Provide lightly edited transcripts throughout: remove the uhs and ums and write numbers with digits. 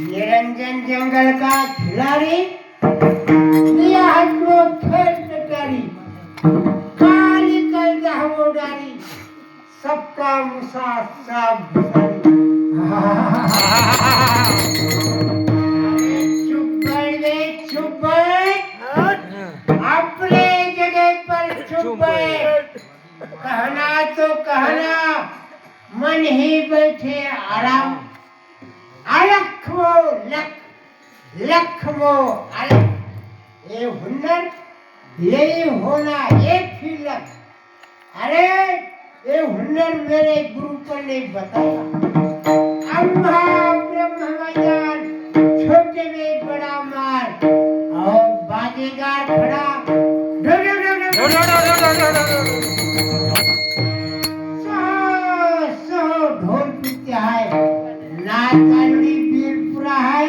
निरंजन जंगल का खिलाड़ी, लिया हाथों खेल कटारी, काली कल दहमोडारी, सबका मुसा सब भुसारी। चुप बैठ, अपने जगह पर चुप बैठ। कहना तो कहना, मन ही बैठे आराम। अलख वो लख, लख वो अलख। ये हुनर यही होना एक ही लख। अरे ये हुनर मेरे गुरुकुल ने बताया। अम्मा ब्रह्मज्ञान, छोटे में बड़ा मार, और बाजेगार खड़ा ढोल पीते है, नाच गाड़ी बीरपुरा है,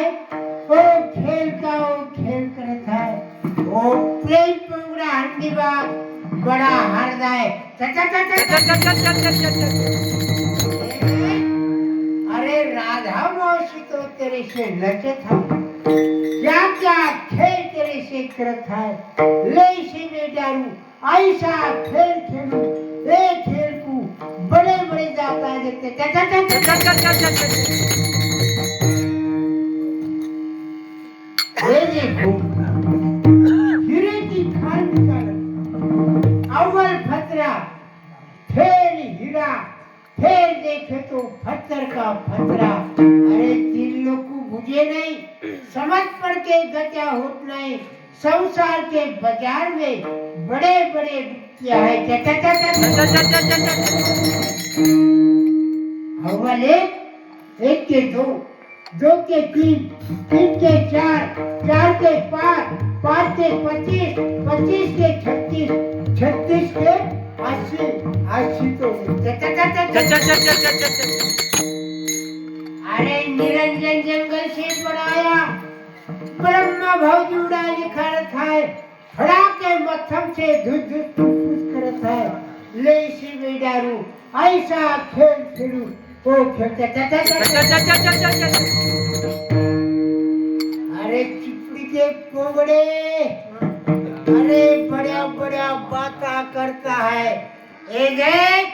वो खेल का वो खेल करता है, वो प्रेम पंगड़ा हंडी बाग बड़ा हरदाय। अरे राधा मौसी तो तेरे से लचे था, क्या क्या खेल तेरे से करत है। ले से में डारू ऐसा खेल खेलू, ये खेल को बड़े बड़े जाता देखते। ये देखो हीरे की खान निकाल, अव्वल फतरा, फिर हीरा, फिर देखे तो पत्थर का फतरा। अरे दिल लोग को बुझे नहीं, समझ पड़ के गचा होत नहीं। संसार के बाजार में बड़े बड़े क्या है। अव्वल एक के दो, दो के तीन, तीन के चार, चार के पाँच, पाँच के 25, 25 के 36, 36 के 80, 80 तो अरे निरंजन जंगल से बनाया, ब्रह्मा भौजुड़ा लिखा रहता है, फड़ा के मत्थम से धुस धुस करता है। ले सी में डारू ऐसा खेल खेलू, वो खेलते। अरे चिपड़ी के कोगड़े, अरे बड़ा बड़ा बाता करता है। ए देख,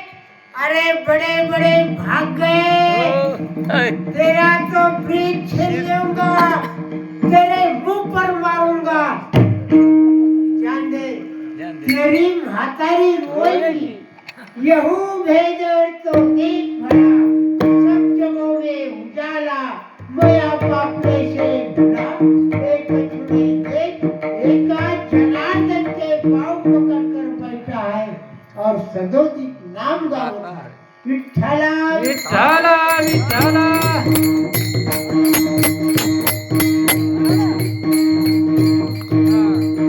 अरे बड़े बड़े भाग गए, तेरा तो ब्रीच छीन लूंगा, तेरे मुंह पर मारूंगा। जान दे तेरी म्हातारी रोएगी, यहू भेजर तो दीप भरा, सब जगहों में उजाला, मैं बापे से भरा। एक कछुड़ी देख, एक जनार्दन के पाँव पकड़ कर बैठा है और सदोदित नाम गा रहा है। विठ्ठला विठ्ठला विठ्ठला।